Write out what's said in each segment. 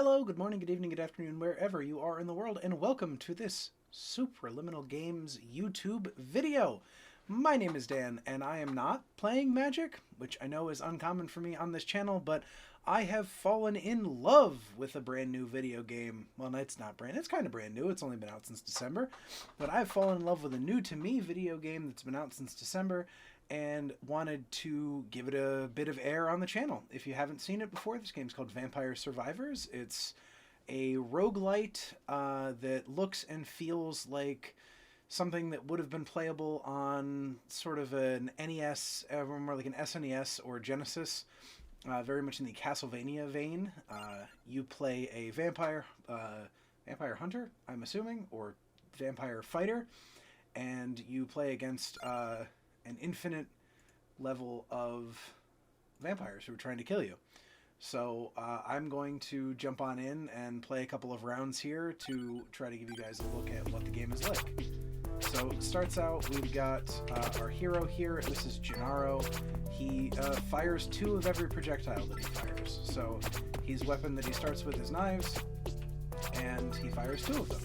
Hello, good morning, good evening, good afternoon, wherever you are in the world, and welcome to this Supraliminal Games YouTube video. My name is Dan, and I am not playing Magic, which I know is uncommon for me on this channel, but I have fallen in love with a brand new video game. Well, it's not brand, it's kind of brand new, it's only been out since December, but I've fallen in love with a new-to-me video game that's been out since December, and wanted to give it a bit of air on the channel. If you haven't seen it before, this game's called Vampire Survivors. It's a roguelite that looks and feels like something that would have been playable on sort of an NES, more like an SNES or Genesis, very much in the Castlevania vein. You play a vampire hunter, I'm assuming, or vampire fighter, and you play against an infinite level of vampires who are trying to kill you. So I'm going to jump on in and play a couple of rounds here to try to give you guys a look at what the game is like. So it starts out, we've got our hero here. This is Gennaro. He fires 2 of every projectile that he fires. So his weapon that he starts with is knives, and he fires 2 of them.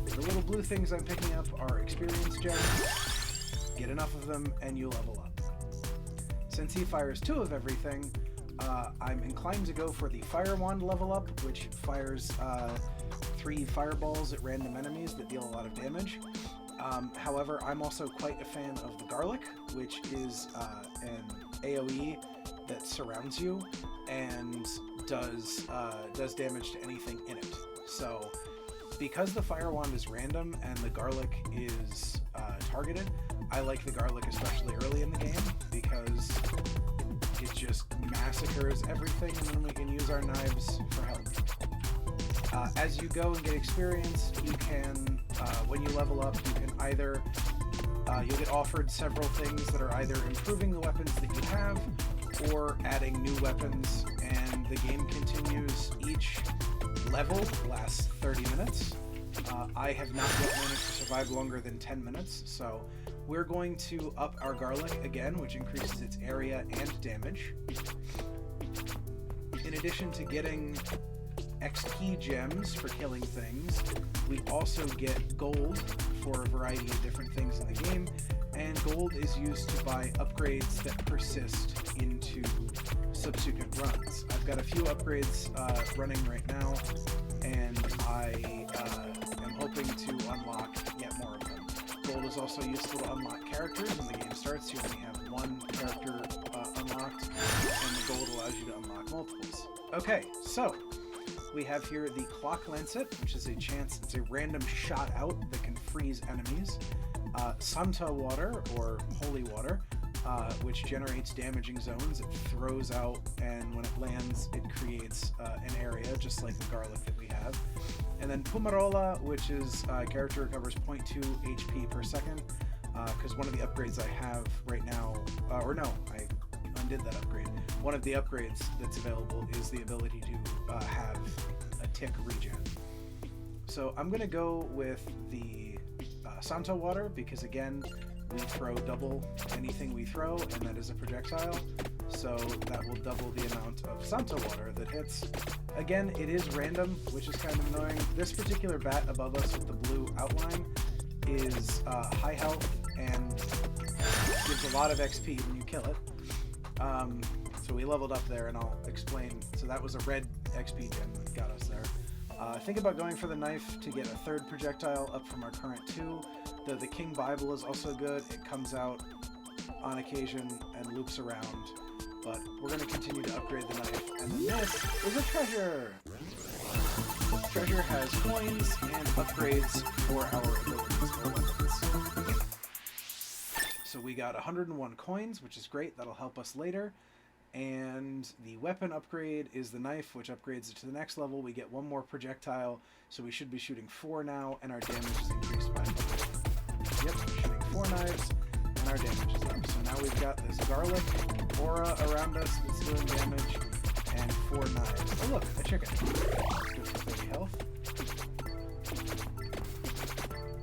The little blue things I'm picking up are experience gems. Get enough of them and you level up. Since he fires 2 of everything, I'm inclined to go for the Fire Wand level up, which fires 3 fireballs at random enemies that deal a lot of damage. However, I'm also quite a fan of the Garlic, which is an AoE that surrounds you and does damage to anything in it. So because the Fire Wand is random and the Garlic is targeted, I like the Garlic especially early in the game because it just massacres everything, and then we can use our knives for help. As you go and get experience, you can, when you level up, you can either, you'll get offered several things that are either improving the weapons that you have or adding new weapons, and the game continues. Each level lasts 30 minutes. I have not yet managed to survive longer than 10 minutes, so we're going to up our Garlic again, which increases its area and damage. In addition to getting XP gems for killing things, we also get gold for a variety of different things in the game, and gold is used to buy upgrades that persist into subsequent runs. I've got a few upgrades running right now, and I am hoping to unlock yet more of them. Gold is also useful to unlock characters. When the game starts, you only have 1 character unlocked, and the gold allows you to unlock multiples. Okay, so we have here the Clock Lancet, which is it's a random shot out that can freeze enemies. Santa Water, or Holy Water, which generates damaging zones. It throws out, and when it lands, it creates an area, just like the Garlic that we have. And then Pumarola, which is character recovers 0.2 HP per second, because one of the upgrades I have right now, I undid that upgrade. One of the upgrades that's available is the ability to have a tick regen. So I'm going to go with the Santa Water, because again, we throw double anything we throw, and that is a projectile, so that will double the amount of Santa Water that hits. Again, it is random, which is kind of annoying. This particular bat above us with the blue outline is high health and gives a lot of XP when you kill it. So we leveled up there, and I'll explain. So that was a red XP gem that got us there. Think about going for the knife to get a 3rd projectile up from our current 2. The King Bible is also good. It comes out on occasion and loops around, but we're going to continue to upgrade the knife. And then this is a treasure! Treasure has coins and upgrades for our abilities or weapons. So we got 101 coins, which is great. That'll help us later. And the weapon upgrade is the knife, which upgrades it to the next level. We get 1 more projectile, so we should be shooting 4 now, and our damage is increased by 5. Yep, we're shooting 4 knives, and our damage is up. So now we've got this Garlic aura around us that's doing damage, and 4 knives. Oh look, a chicken. Good for 30 health.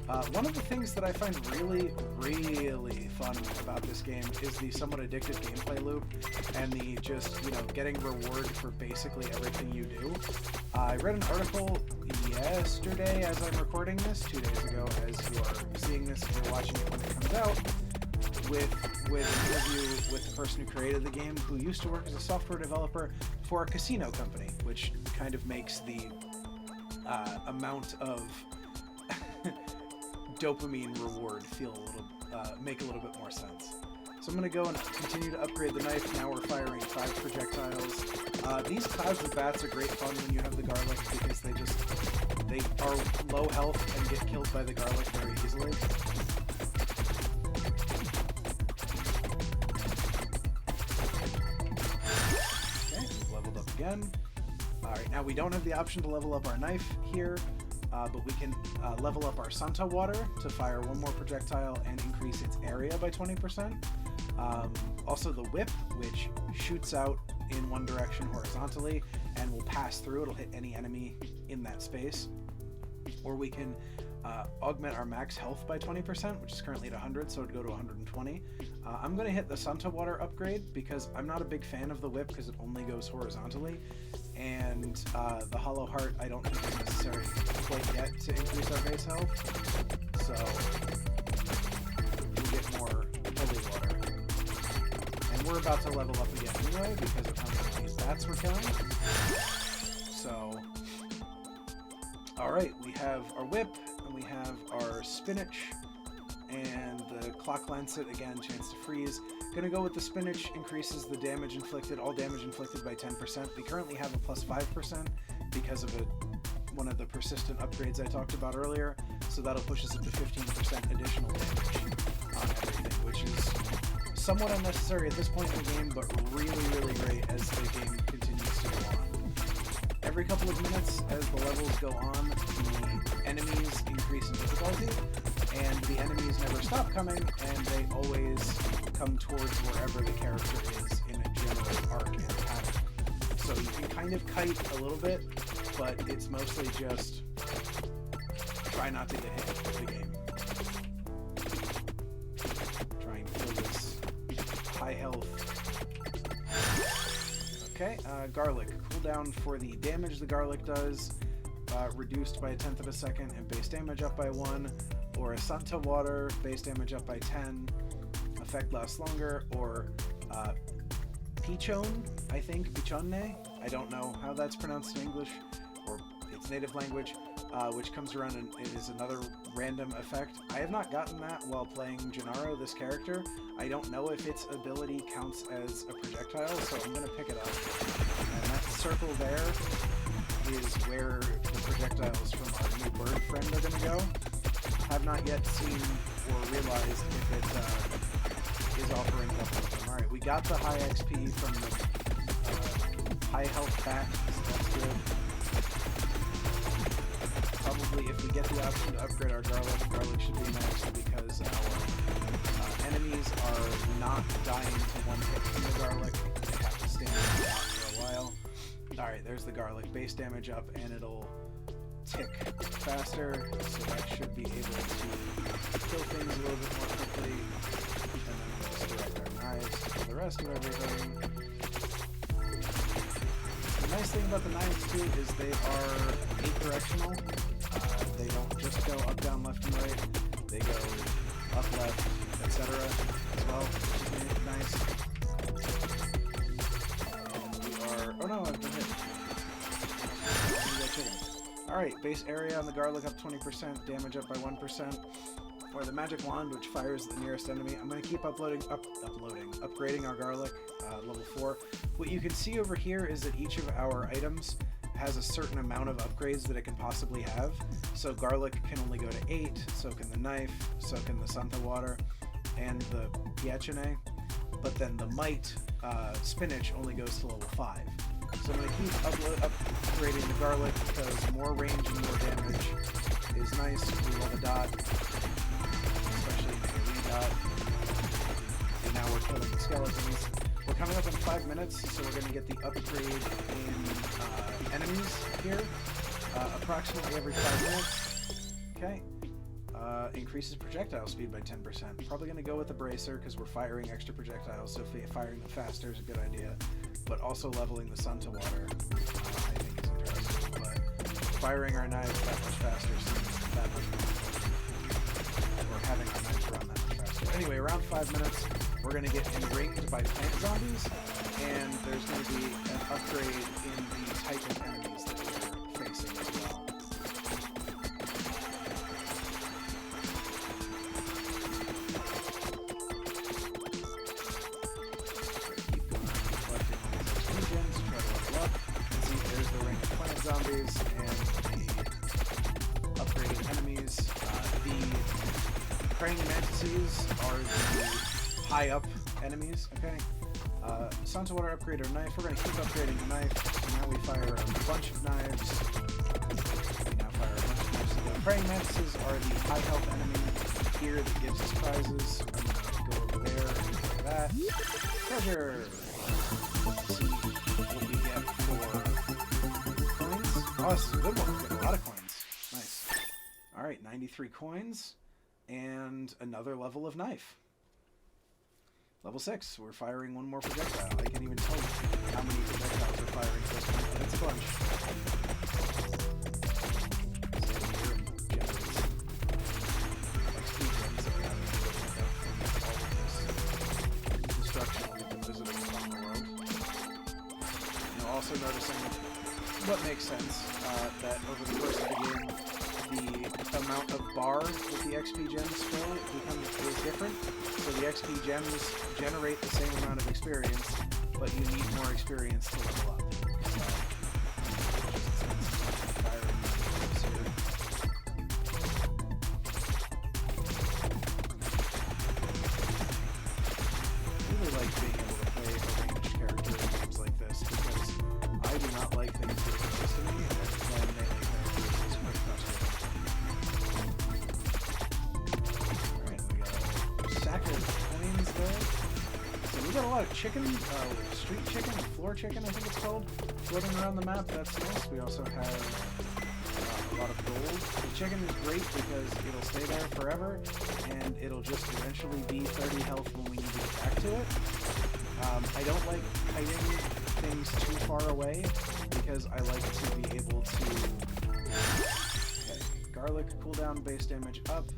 One of the things that I find really, really fun about this game is the somewhat addictive gameplay loop and the just, you know, getting reward for basically everything you do. I read an article yesterday as I'm recording this, 2 days ago as you are seeing this, if you're watching it when it comes out, with an interview with the person who created the game, who used to work as a software developer for a casino company, which kind of makes the amount of dopamine reward feel a little, make a little bit more sense. So I'm going to go and continue to upgrade the knife. Now we're firing 5 projectiles. These clouds of bats are great fun when you have the garlic, because they are low health and get killed by the garlic very easily. Okay, we've leveled up again. Alright, now we don't have the option to level up our knife here. But we can level up our Santa water to fire 1 more projectile and increase its area by 20%. Also the whip, which shoots out in one direction horizontally and will pass through. It'll hit any enemy in that space. Or we can augment our max health by 20%, which is currently at 100, so it'd go to 120. I'm going to hit the Santa water upgrade because I'm not a big fan of the whip because it only goes horizontally. And the hollow heart I don't think is necessary quite yet to increase our base health. So we get more holy water. And we're about to level up again anyway because of how many of these bats we're killing. So, alright, we have our whip, and we have our spinach, and the clock lancet, again, chance to freeze. Gonna go with the spinach, increases the damage inflicted, all damage inflicted by 10%. We currently have a plus 5% because of one of the persistent upgrades I talked about earlier, so that'll push us up to 15% additional damage on everything, which is somewhat unnecessary at this point in the game, but really, really great as the game continues to go on. Every couple of minutes, as the levels go on, the enemies increase in difficulty, and the enemies never stop coming, and they always come towards wherever the character is in a general arc and pattern. So you can kind of kite a little bit, but it's mostly just try not to get hit with the game. Trying to kill this high health. Okay, garlic. Cooldown for the damage the garlic does, reduced by 1/10 of a second, and base damage up by 1, or a Santa water, base damage up by 10, effect lasts longer, or Pichon, I think, Pichonne, I don't know how that's pronounced in English, or its native language, which comes around and it is another random effect. I have not gotten that while playing Gennaro, this character. I don't know if its ability counts as a projectile, so I'm going to pick it up. And that circle there is where the projectiles from our new bird friend are going to go. Have not yet seen or realized if it is offering them. Alright, we got the high XP from the high health bat, so that's good. Probably if we get the option to upgrade our garlic should be nice because our enemies are not dying to one hit from the garlic. They have to stand in the spot for a while. Alright, there's the garlic. Base damage up, and it'll tick faster, so that should be able to kill things a little bit more quickly. And then we'll just direct our knives to kill the rest of everything. The nice thing about the knives too is they are eight-directional. They don't just go up, down, left, and right. They go up, left, etc. as well, which is nice. And we are... Oh no, I've been hit. Alright, base area on the garlic up 20%, damage up by 1%. Or the magic wand, which fires the nearest enemy. I'm going to keep upgrading our garlic, level 4. What you can see over here is that each of our items has a certain amount of upgrades that it can possibly have. So garlic can only go to 8, so can the knife, so can the Santa water, and the piacene. But then the might spinach only goes to level 5. So I'm going to keep upgrading the garlic because more range and more damage is nice. We love a dot, especially a melee dot. And now we're killing the skeletons. We're coming up in 5 minutes, so we're going to get the upgrade in enemies here, approximately every 5 minutes. Okay. increases projectile speed by 10%. Probably going to go with the bracer because we're firing extra projectiles, so firing them faster is a good idea. But also leveling the sun to water, I think is interesting. But firing our knives that much faster seems that much more important. Or having our knives run that much faster. Anyway, around 5 minutes, we're going to get enringed by plant zombies, and there's going to be an upgrade in the type of enemies that we're facing as well. Zombies and the upgraded enemies. The praying mantises are the high up enemies. Okay. Sun to water upgrade our knife. We're going to keep upgrading the knife. So now we fire a bunch of knives. We now fire a bunch of knives. So the praying mantises are the high health enemy here that gives us prizes. I'm going to go over there and do that. Treasure. Let's see what we get for. Oh, this is a good one. We got a lot of coins. Nice. Alright, 93 coins. And another level of knife. Level 6. We're firing one more projectile. I can't even tell you how many projectiles we're firing at this point, but it's a bunch. XP gems that we have to pick up from all of this destruction we've been visiting around the world. You know, also noticing what makes sense, that over the course of the game, the amount of bar that the XP gems fill is different. So the XP gems generate the same amount of experience, but you need more experience to level up. I really like being able to play a ranged character in games like this, because I do not like things that are close to me, and playing melee characters is quite frustrating. Alright, we got a sack of coins there. So we got a lot of chicken, street chicken, floor chicken I think it's called, floating around the map. That's nice. We also have a lot of gold. The chicken is great because it'll stay there forever, and it'll just eventually be 30 health when we need to get back to it. I don't like hiding things too far away because I like to be able to... Okay, garlic cooldown, base damage up.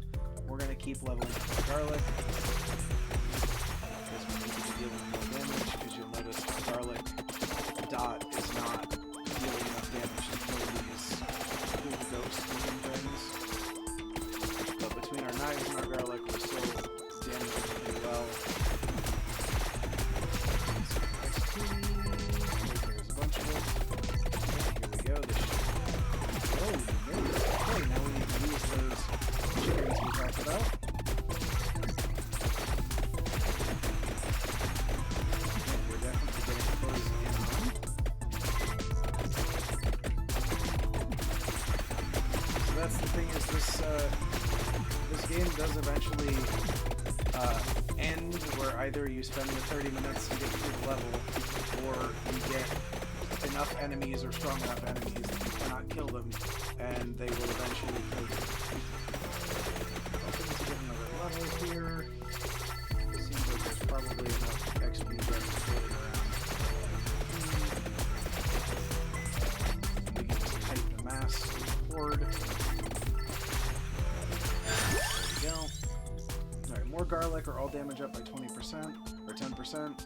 We're going to keep leveling up the garlic because we need to be dealing more damage, because you'll notice the garlic dot is not dealing enough damage to kill these cool ghost looking things. But between our knives and our garlic, we're still damaging pretty well. There's a bunch of it. Here we go. Oh, nice. Okay, now we need to use those chickens we talked about. And we're definitely getting those in on. So that's the thing, is this game does eventually end where either you spend the 30 minutes to get through the level, or you get enough enemies or strong enough enemies that you cannot kill them, and they will eventually kill you. Hoping to get another level here. Seems like there's probably enough XP gems floating around. We can just tighten the mass horde. There we go. Alright, more garlic or all damage up by 20% or 10%.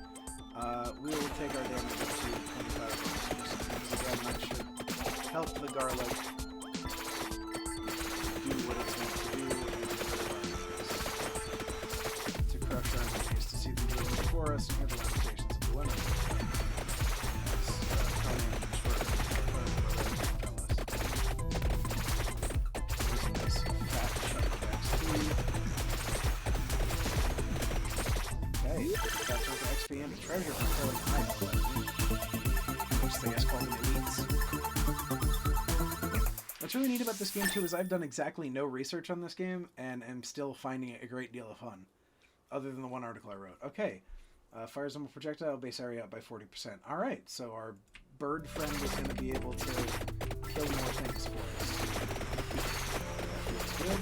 We will take our damage up to 25%, because again, that should help the garlic do what it's meant to do, and to crush our enemies, to see them do it before us, and hear the limitations of the limit. There's a nice fat chunk of XP. Okay, fat chunk of XP and a treasure for killing high health, which I guess called them elites. What's really neat about this game too is I've done exactly no research on this game and am still finding it a great deal of fun, other than the one article I wrote. Okay, fires on a projectile, base area up by 40%. Alright, so our bird friend is going to be able to kill more things for us. That feels good.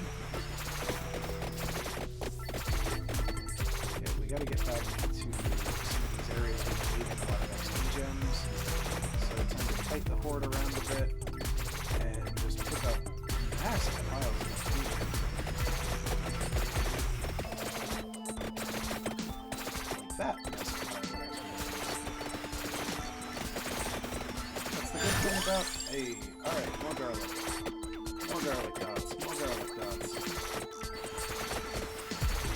gotta get back to some of these areas where we're leaving a lot of XP gems. So I tend to fight the horde around a bit and just pick up massive piles of XP. Like that massive pile of XP. That's the good thing about... Hey, alright, more garlic. More garlic dots. More garlic dots.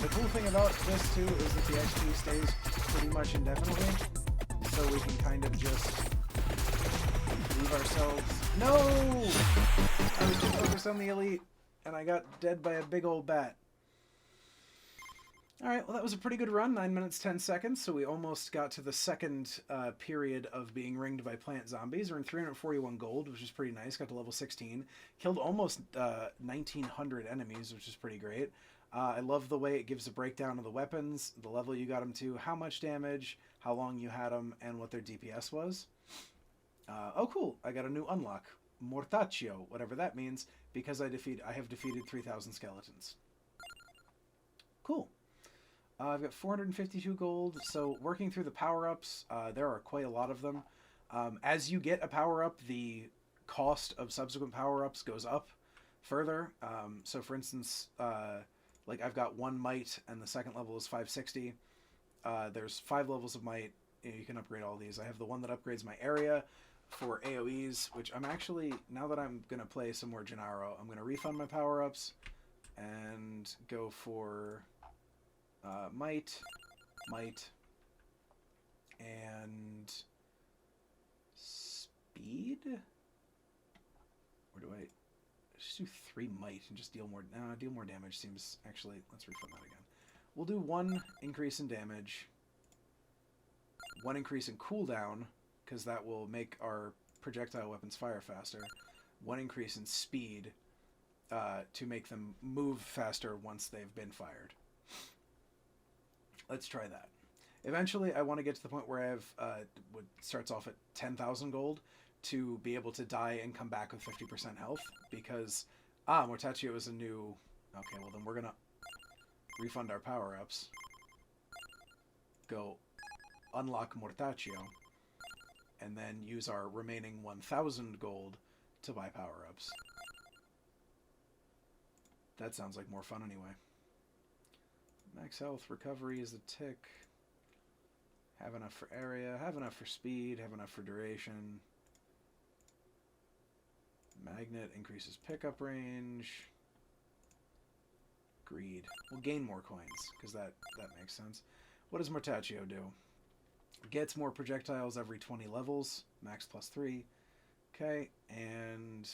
The cool thing about this too is that the XP stays pretty much indefinitely, so we can kind of just leave ourselves... No! I was too focused on the elite, and I got dead by a big old bat. Alright, well that was a pretty good run, 9 minutes 10 seconds, so we almost got to the second period of being ringed by plant zombies. We're in 341 gold, which is pretty nice, got to level 16. Killed almost 1,900 enemies, which is pretty great. I love the way it gives a breakdown of the weapons, the level you got them to, how much damage, how long you had them, and what their DPS was. Oh cool, I got a new unlock, Mortaccio, whatever that means, because I have defeated 3,000 skeletons. Cool. I've got 452 gold, so working through the power-ups, there are quite a lot of them. As you get a power-up, the cost of subsequent power-ups goes up further. So for instance, like I've got 1 might, and the second level is 560. There's 5 levels of might. You can upgrade all these. I have the one that upgrades my area for AoEs, which I'm actually, now that I'm going to play some more Gennaro, I'm going to refund my power-ups and go for... might, and speed? Or do I just do 3 might and just deal more damage? Seems, actually, let's refund that again. We'll do 1 increase in damage, 1 increase in cooldown, because that will make our projectile weapons fire faster, 1 increase in speed to make them move faster once they've been fired. Let's try that. Eventually, I want to get to the point where I have what starts off at 10,000 gold to be able to die and come back with 50% health, because Mortaccio is a new... Okay, well then we're gonna refund our power-ups, go unlock Mortaccio, and then use our remaining 1,000 gold to buy power-ups. That sounds like more fun anyway. Max health, recovery is a tick. Have enough for area, have enough for speed, have enough for duration. Magnet increases pickup range. Greed. We'll gain more coins, because that makes sense. What does Mortaccio do? Gets more projectiles every 20 levels, max +3. Okay, and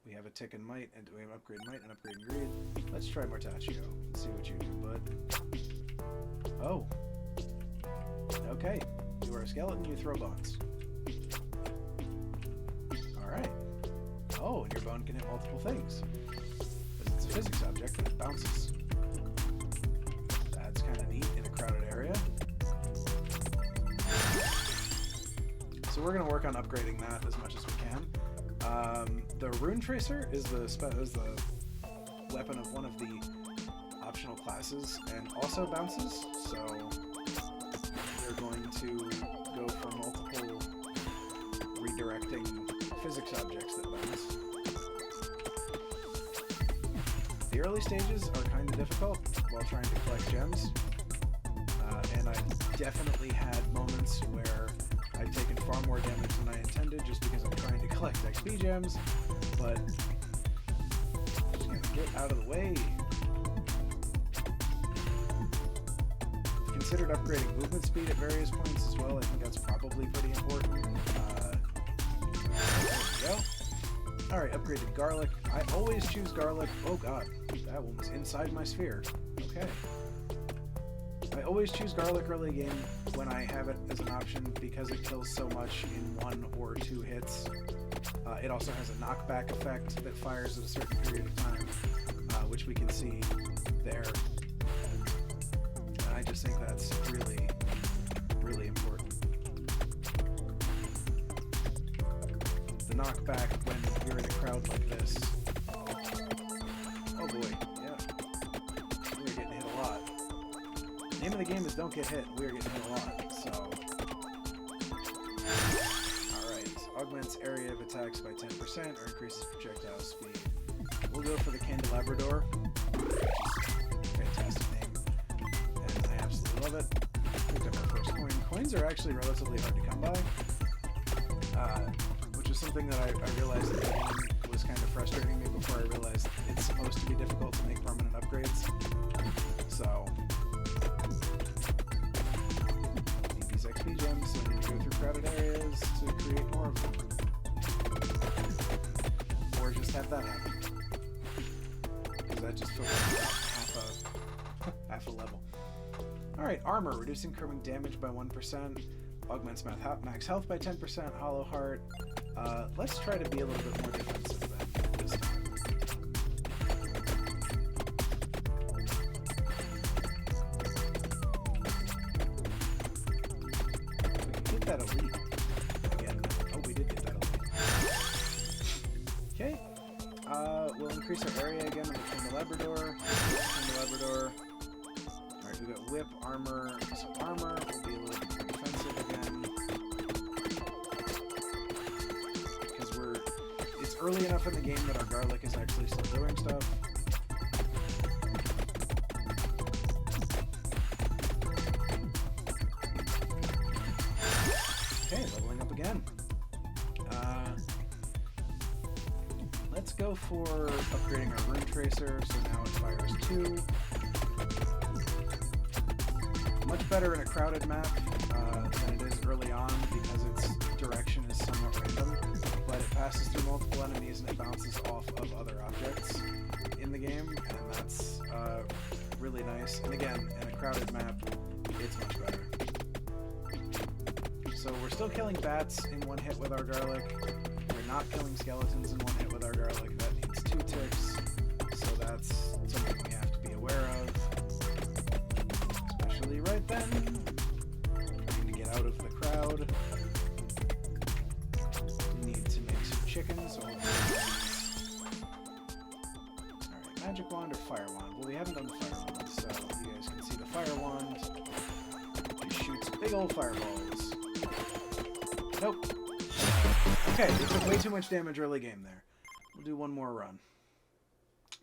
we have a tick in might, and we have upgrade might and upgrade in greed. Let's try Mortaccio and see what you do, bud. Oh. Okay. You are a skeleton, you throw bones. Alright. Oh, and your bone can hit multiple things. Because it's a physics object and it bounces. That's kind of neat in a crowded area. So we're going to work on upgrading that as much as we can. The Rune Tracer is the weapon of one of the optional classes and also bounces, so we're going to go for multiple redirecting physics objects that bounce. The early stages are kind of difficult while trying to collect gems, and I've definitely had moments where I've taken far more damage than I intended just because I'm trying to collect XP gems, but just gonna get out of the way. Considered upgrading movement speed at various points as well. I think that's probably pretty important. There we go. Alright, upgraded garlic. I always choose garlic. Oh god, that one was inside my sphere. Okay. I always choose garlic early game when I have it as an option because it kills so much in 1 or 2 hits. It also has a knockback effect that fires at a certain period of time, which we can see there. And I just think that's really, really important. The knockback when you're in a crowd like this. Oh boy, yeah. We're getting hit a lot. Name of the the game is don't get hit. We are getting hit a lot, so... Alright, augments area of attacks by 10% or increases projectile speed. We'll go for the Candelabrador. Fantastic name. And I absolutely love it. Picked up our first coin. Coins are actually relatively hard to come by. Which is something that I realized at the beginning was kind of frustrating me before I realized it's supposed to be difficult to make permanent upgrades. So, need these XP gems, so I need to go through crowded areas to create more of them. Or just have that happen. Because that just feels like half a level. Alright, armor, reducing curving damage by 1%. Augments max health by 10%, hollow heart. Let's try to be a little bit more defensive then this time. We can get that elite again. Oh, we did get that elite. Okay. We'll increase our area again with the Candelabrador. Candelabrador. Alright, we got whip, armor. So armor will be a little bit more defensive again. Because it's early enough in the game that our garlic is actually still doing stuff. Okay, leveling up again. Let's go for upgrading our rune tracer, so now it fires 2. Much better in a crowded map than it is early on because its direction is somewhat random, but it passes through multiple enemies and it bounces off of other objects in the game, and that's really nice. And again, in a crowded map, it's much better. So we're still killing bats in one hit with our garlic. We're not killing skeletons in one hit with our garlic. That needs 2 ticks, so that's something we have to be aware of. Especially right then. Trying to get out of the crowd. We need to make some chickens. Alright, magic wand or fire wand? Well, we haven't done the fire wand, so you guys can see the fire wand. It shoots big old fireballs. Nope. Okay, we took way too much damage early game there. We'll do one more run.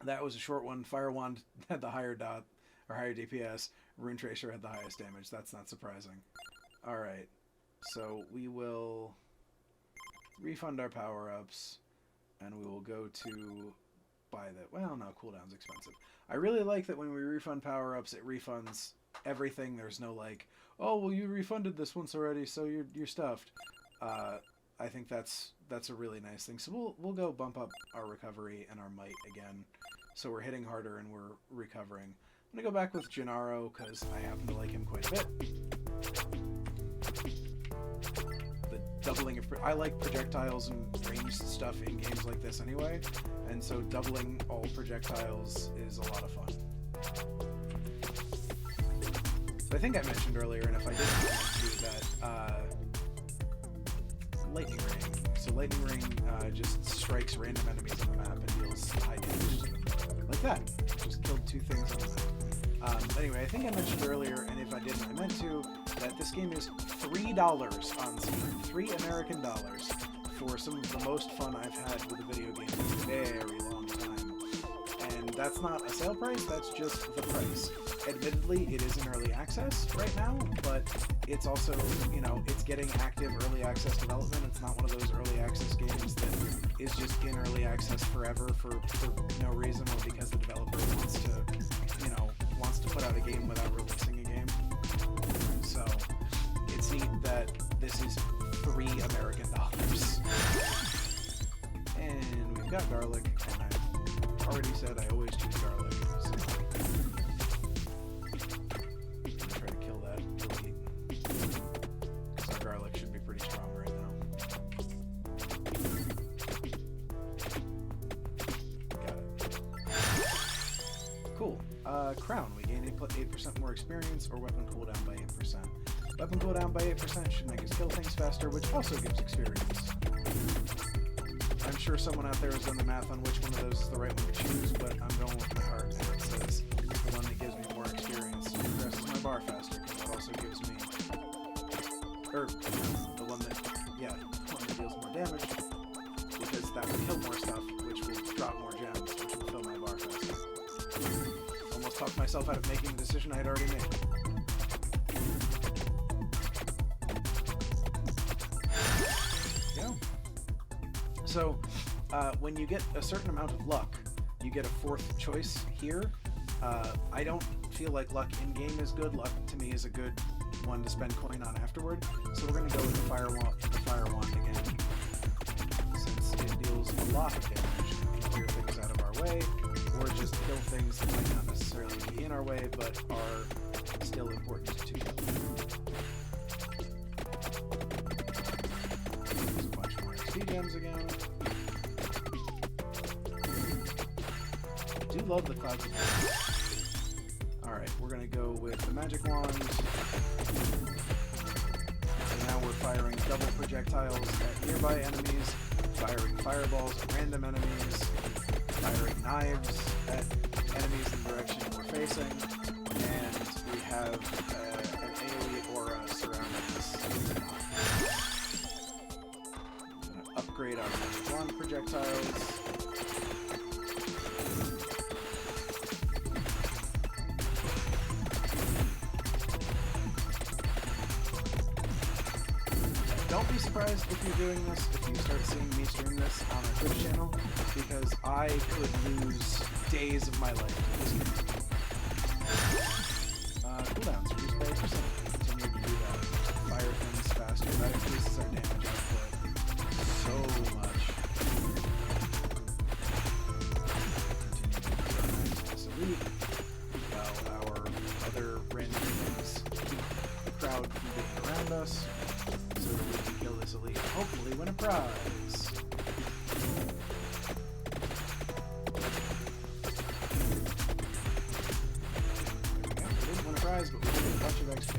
That was a short one. Fire wand had the higher dot, or higher DPS. Rune Tracer had the highest damage. That's not surprising. Alright, so we will refund our power-ups, and we will go to buy the... Well, no, cooldown's expensive. I really like that when we refund power-ups, it refunds everything. There's no like, oh, well, you refunded this once already, so you're stuffed. I think that's a really nice thing. So we'll go bump up our recovery and our might again. So we're hitting harder and we're recovering. I'm going to go back with Gennaro because I happen to like him quite a bit. The doubling of... I like projectiles and ranged stuff in games like this anyway. And so doubling all projectiles is a lot of fun. So I think I mentioned earlier, and if I didn't do that, Lightning Ring. So Lightning Ring just strikes random enemies on the map and deals high damage to them. Like that. Just killed 2 things on the map. Anyway, I think I mentioned earlier, and if I didn't, I meant to, that this game is $3 on Steam. $3 American dollars for some of the most fun I've had with a video game in a very long time. And that's not a sale price, that's just the price. Admittedly, it is in early access right now, but it's also, you know, it's getting active early access development. It's not one of those early access games that is just in early access forever for no reason or because the developer wants to, you know, wants to put out a game without releasing a game. So it's neat that this is $3 American dollars. And we've got garlic, and I've already said I always choose garlic, so try to kill that elite. Because our garlic should be pretty strong right now. Got it. Cool. Crown. We gain 8% more experience, or weapon cooldown by 8%. Weapon cooldown by 8% should make us kill things faster, which also gives experience. I'm sure someone out there has done the math on which one of those is the right one to choose, but I'm going with my heart, and it says the one that gives me more experience. Progresses my bar faster, because that also gives me... Or, the one that... Yeah, the one that deals more damage, because that will kill more stuff, which will drop more gems, which will fill my bar faster. Almost talked myself out of making a decision I had already made. Yeah. So, when you get a certain amount of luck, you get a fourth choice here. I don't feel like luck in-game is good. Luck, to me, is a good one to spend coin on afterward. So we're going to go with the fire wand again, since it deals a lot of damage and clear things out of our way, or just kill things that might not necessarily be in our way, but are still important to kill. There's a bunch more XP gems again. I do love the clouds of damage. Alright, we're going to go with the magic wand. And now we're firing double projectiles at nearby enemies, firing fireballs at random enemies, firing knives at enemies in the direction we're facing, and we have an AoE aura surrounding us. I'm going to upgrade our magic wand projectiles. Don't be surprised if you're doing this, if you start seeing me stream this on our Twitch channel, because I could lose days of my life to this game. Cooldowns reduced by 8%. Continue to do that. Fire things faster. That increases our damage output so much. Continue to this elite, while our other random things keep the crowd from getting around us, so that we can kill this elite and hopefully win a prize. Okay, we didn't win a prize, but we did a bunch of XP.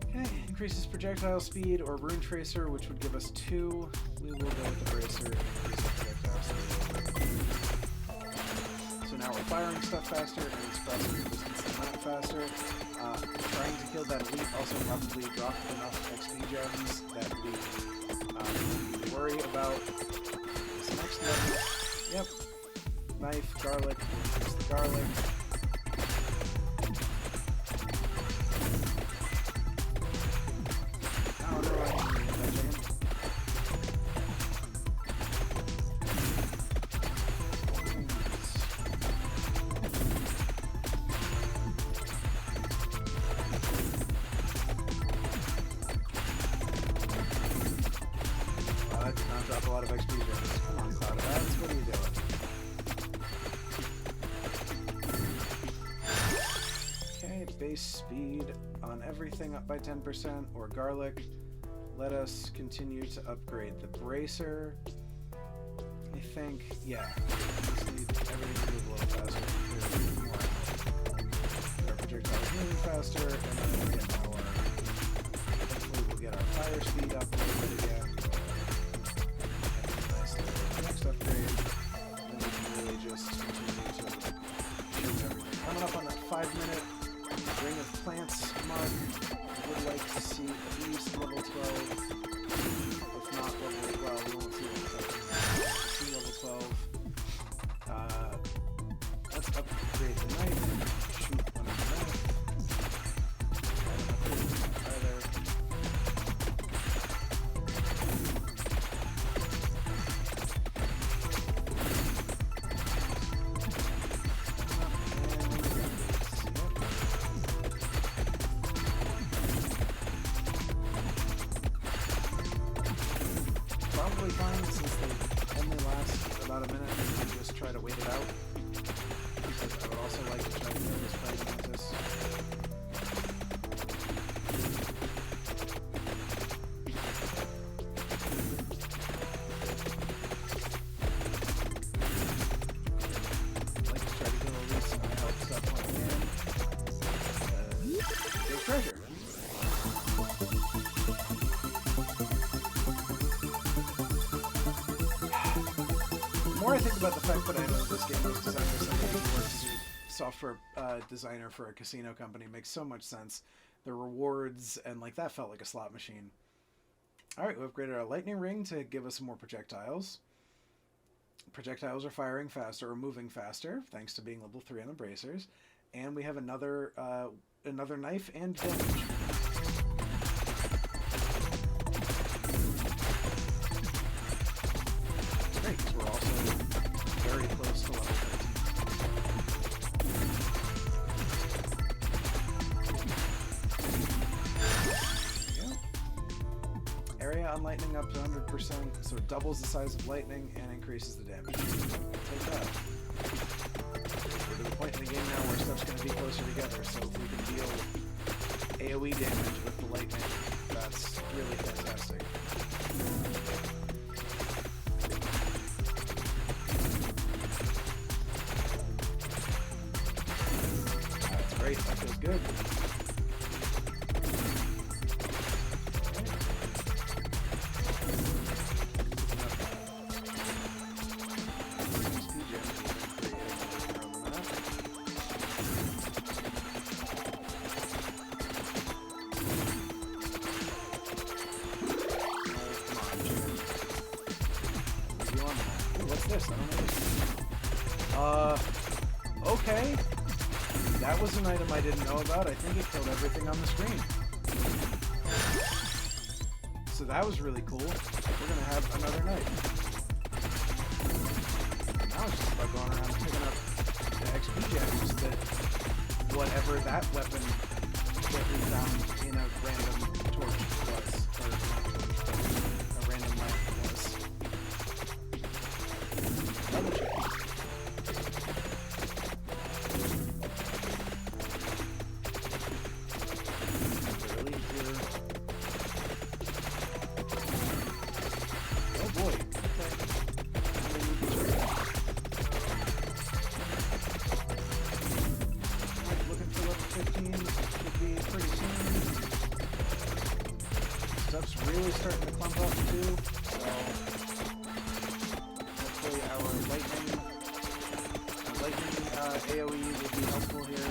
Okay, increases projectile speed or rune tracer, which would give us 2. We will go with the bracer and increase projectile speed. So now we're firing stuff faster and it's crossing the distance a lot faster. Trying to kill that elite also probably dropped enough XP gems that we need to worry about this next level. Yep. Knife, garlic, increase the garlic. Oh no, I didn't need that chicken. Drop a lot of XP gems. Come on, Cloud of Bats, what are you doing? Okay, base speed on everything up by 10%, or garlic. Let us continue to upgrade the bracer. I think, yeah, we just need everything to move a little faster. Our projectiles moving faster, and then we'll get our, hopefully we'll get our fire speed up a little bit again. Next upgrade, and then we can really just continue to shoot everything. Coming up on that 5-minute Ring of Plants mark. I would like to see at least level 12. If not level 12, we won't see level 12. See level 12. Let's upgrade the knife. Shoot one of the knife. Probably fine since they only last about a minute. We can just try to wait it out. Because I would also like to try to kill this Pride Mantis. I'd like to try to kill Elise and I help stuff when I can. Big treasure. The more I think about the fact that I know this game was designed by somebody who worked software designer for a casino company. Makes so much sense. The rewards and like that felt like a slot machine. All right, we upgraded our lightning ring to give us some more projectiles. Projectiles are firing faster or moving faster thanks to being level 3 on the bracers, and we have another knife and damage. Great, because we're also very close to level 13. Area on lightning up to 100%, so it doubles the size of lightning and increases the damage. Take that. We're to the point in the game now where stuff's going to be closer together, so if we can deal AoE damage with the lightning, that's really fantastic. That's great, that feels good. Okay. That was an item I didn't know about. I think it killed everything on the screen. So that was really cool. We're gonna have another knife. Now it's just about going around picking up the XP gems that whatever that weapon that we found in a random torch was, or not torch, but a random lamp was. Double check. Stuff's really starting to clump up too, so hopefully our lightning AoE will be helpful here.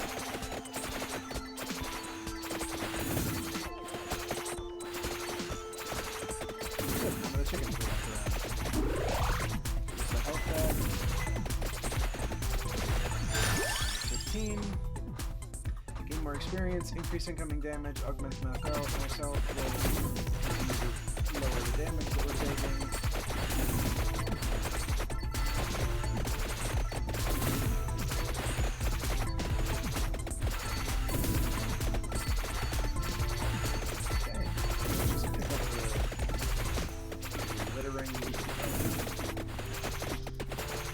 Good, some of the chickens are left around. Use the health pack. 15. Gain more experience, increase incoming damage, augments myself will lower the damage that we're taking. Okay, just pick up the littering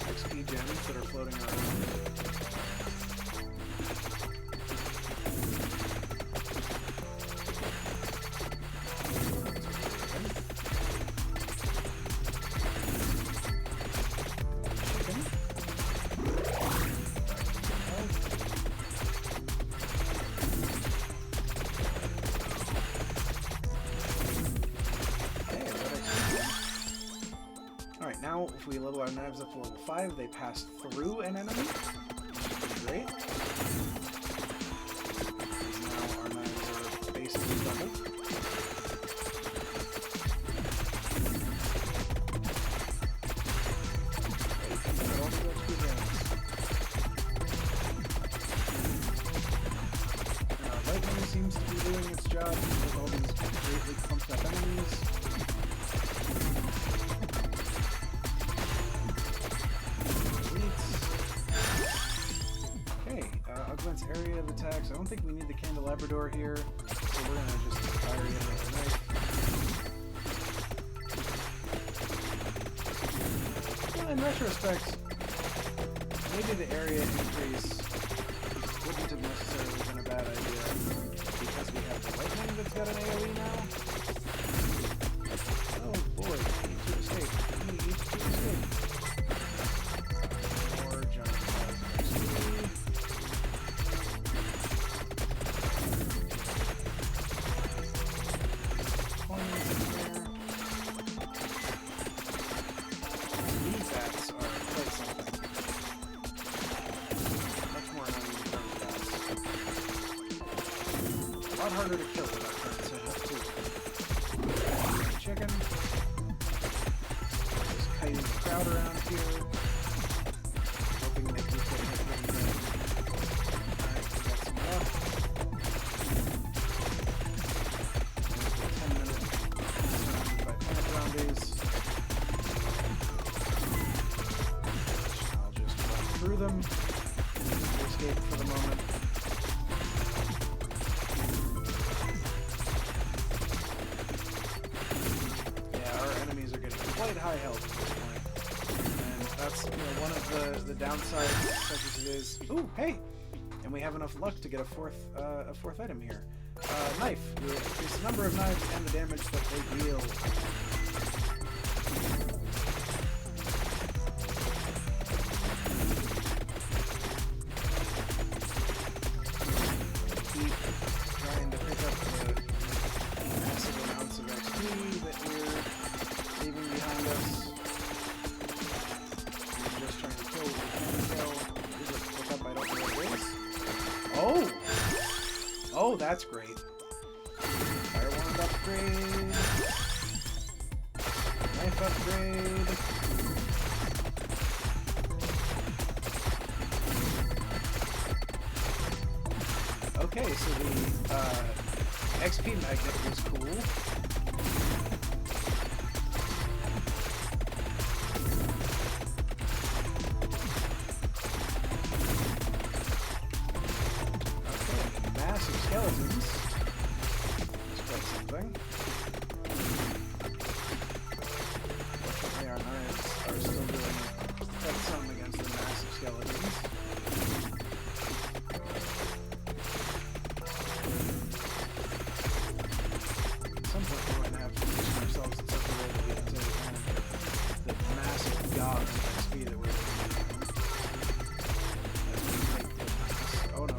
XP gems that are floating around. Alright, now if we level our knives up to level 5, they pass through an enemy, which is pretty great. Now our knives are basically doubled. Lightning seems to be doing its job with all these greatly pumped up enemies. Augments area of attacks. I don't think we need the candelabrador here, so we're gonna just fire it with a knife. Well, in retrospect, maybe the area increase wouldn't have necessarily been a bad idea because we have the lightning that's got an AoE now. Oh boy, we need to escape. We need to escape. More giant balls of XP. These bats are quite something. Much harder to kill with our current setup, too. Chicken. Just kiting the crowd around here. Hoping they keep getting hit when they Alright, we got some left. There's the 10-minute surrounded by plant zombies. I'll just run through them. Escape for the moment. Quite high health at this point, and that's one of the downsides, such as it is. Ooh, hey, and we have enough luck to get a fourth item here. Knife. We increase the number of knives and the damage that they deal. Keep trying to pick up the massive amounts of XP that we're leaving behind us. We're just trying to kill what we can kill. These are pick up, I don't know what it is. Oh! Oh, that's great. Fire wand upgrade. Knife upgrade. Okay, so the XP magnet was cool. Skeletons. That's quite something. Fortunately, our knives are still doing quite something against the massive skeletons. At some point, we're going to have to position ourselves in such a way that we can take advantage of the massive gobs of XP that we're getting. Oh no.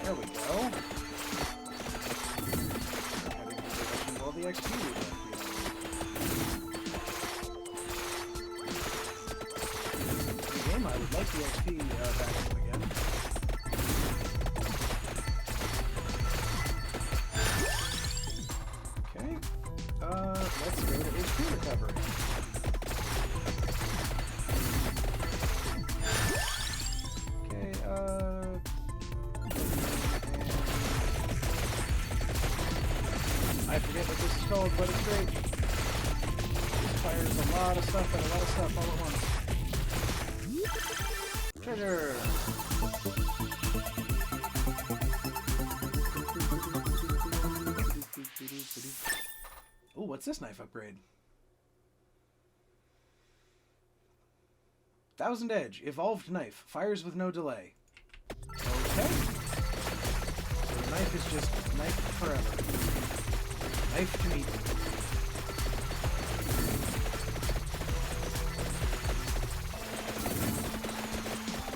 There we go. Heading in the direction of all the XP we left behind. In the game, I would like the XP vacuum again. Okay. Let's go to HP recovery. I forget what this is called, but it's great. This fires a lot of stuff and a lot of stuff all at once. Treasure! Ooh, what's this knife upgrade? 1000 Edge, evolved knife, fires with no delay. Okay. So the knife is just knife forever. Knife to meat.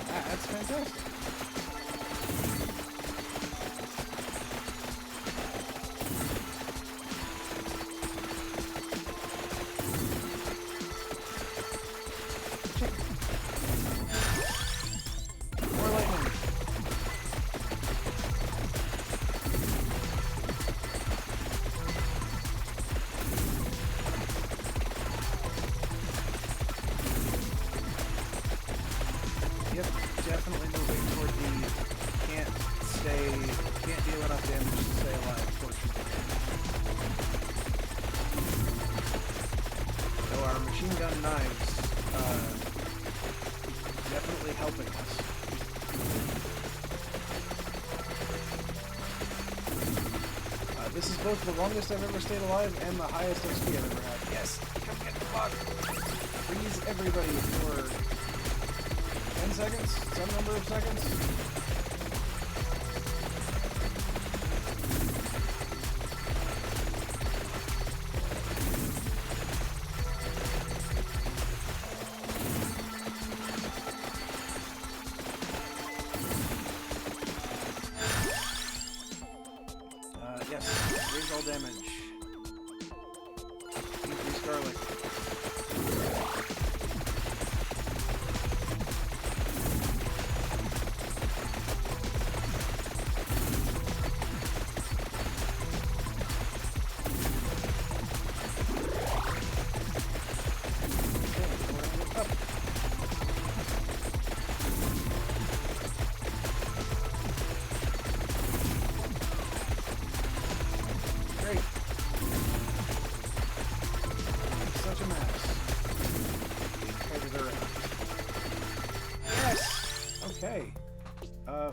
Ah, that's fantastic. More lightning. Yep, definitely moving toward the can't deal enough damage to stay alive, fortunately. So our machine gun knives, definitely helping us. This is both the longest I've ever stayed alive and the highest XP I've ever had. Yes, come get the bug. Freeze everybody for 10 seconds? Some number of seconds? Yes, raise all damage. Increase garlic.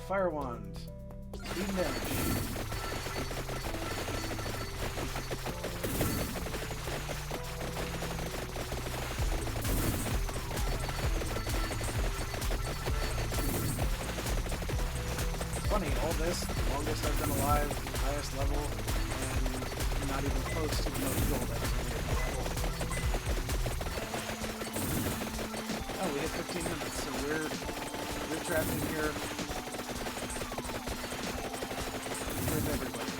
Fire wand. Speed and damage. Funny, all this, the longest I've been alive, highest level, and not even close to the most gold I've ever made. Oh, we hit 15 minutes, so we're trapped in here with everybody.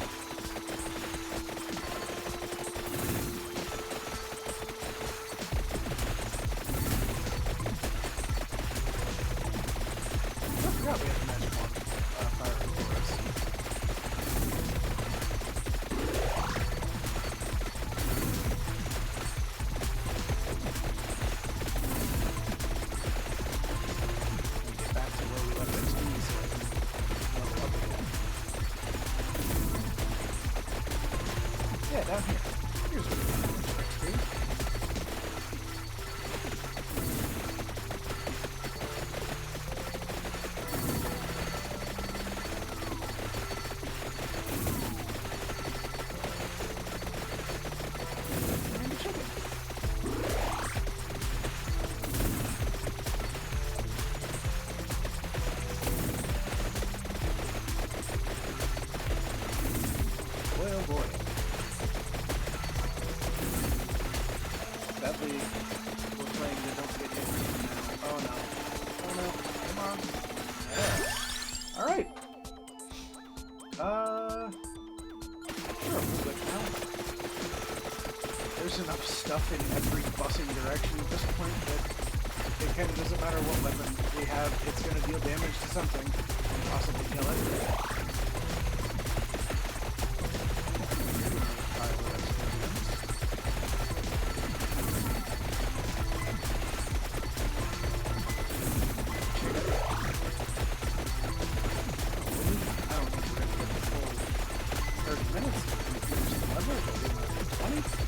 I forgot we had the magic wand fire for us. Get back to where we left XP so I can level up again. Yeah, down here. Here's where we left XP. And the chicken. Boy, oh boy. Sadly, we're playing the don't get hit now. Oh no. Oh no. Come on. Yeah. Alright. Sure, we'll switch now. There's enough stuff in every bussing direction at this point that it kind of doesn't matter what weapon we have, it's going to deal damage to something and possibly kill it. I don't think we're going to get the full 30 minutes to finish the level, but we might get 20.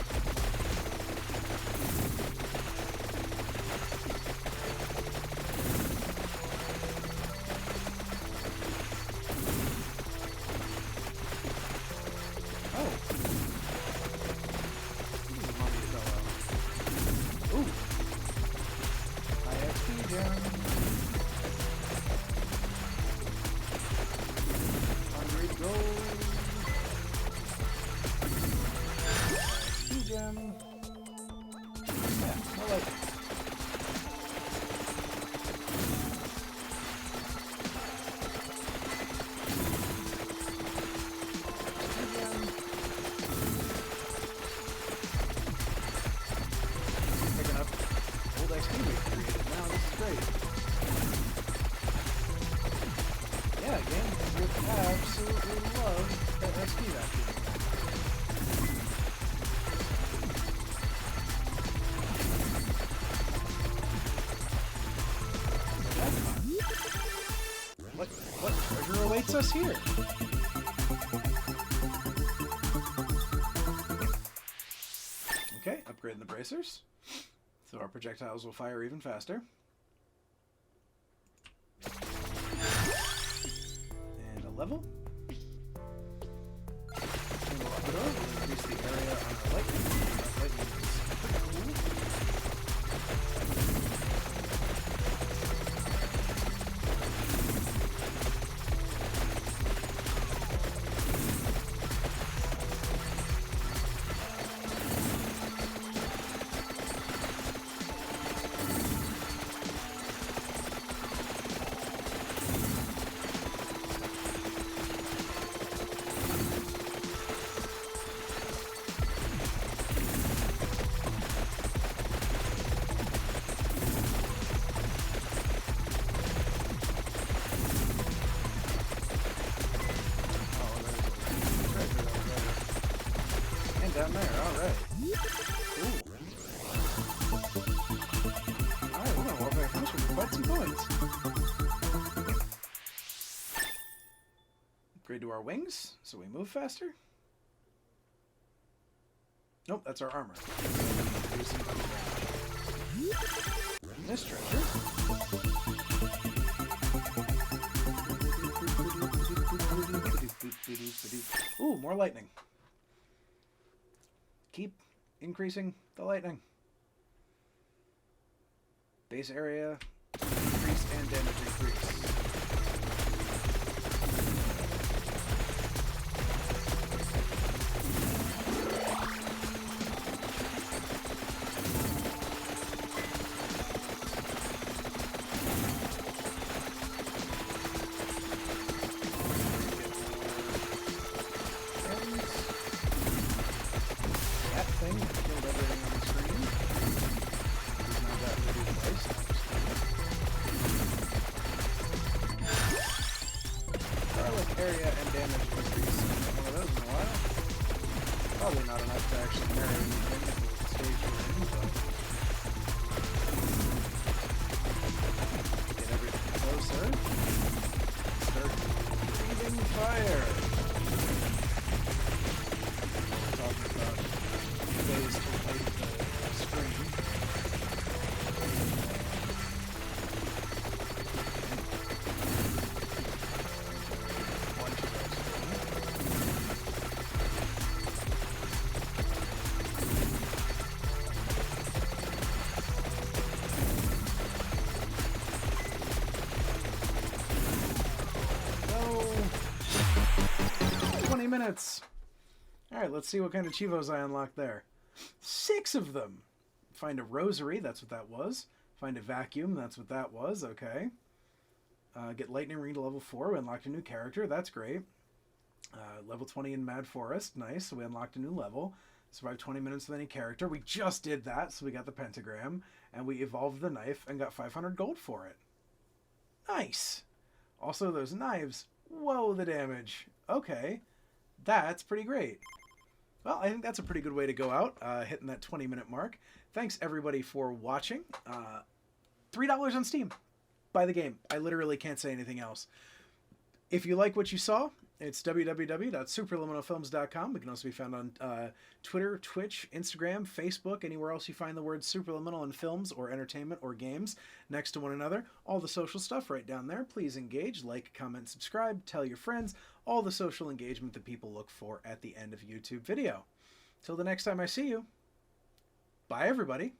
Oh. Mommy fell out. Ooh. High XP gem. 100 gold. XP gem. Yeah, I like it. Picking up old XP we created now. This is great. Yeah, game would absolutely love that XP vacuum. What treasure awaits us here? Okay, upgrading the bracers. So our projectiles will fire even faster. And a level. And we'll up it over. We'll increase the area on our lightning. Our lightning is pretty cool. Down there, alright. Cool. Alright, we're gonna walk back from this one for quite some points. Upgrade to our wings, so we move faster. Nope, that's our armor. This treasure. to do. Ooh, more lightning. Keep increasing the lightning. Base area increase and damage increase. Area and damage increase. One of those in a while. Probably not enough to actually marry anything at the stage we're in, but get everything closer. Start breathing fire. We're talking about ways to light the screen. Minutes. Alright, let's see what kind of Chivos I unlocked there. 6 of them! Find a rosary, that's what that was. Find a vacuum, that's what that was, okay. Get lightning ring to level 4, we unlocked a new character, that's great. Level 20 in Mad Forest, nice, so we unlocked a new level. Survive 20 minutes with any character, we just did that, so we got the pentagram. And we evolved the knife and got 500 gold for it. Nice! Also, those knives, whoa, the damage. Okay. That's pretty great. Well, I think that's a pretty good way to go out, hitting that 20-minute mark. Thanks, everybody, for watching. $3 on Steam. Buy the game. I literally can't say anything else. If you like what you saw, it's www.superliminalfilms.com. We can also be found on Twitter, Twitch, Instagram, Facebook, anywhere else you find the word Superliminal in films or entertainment or games next to one another. All the social stuff right down there. Please engage, like, comment, subscribe, tell your friends. All the social engagement that people look for at the end of a YouTube video. Till the next time I see you, bye everybody.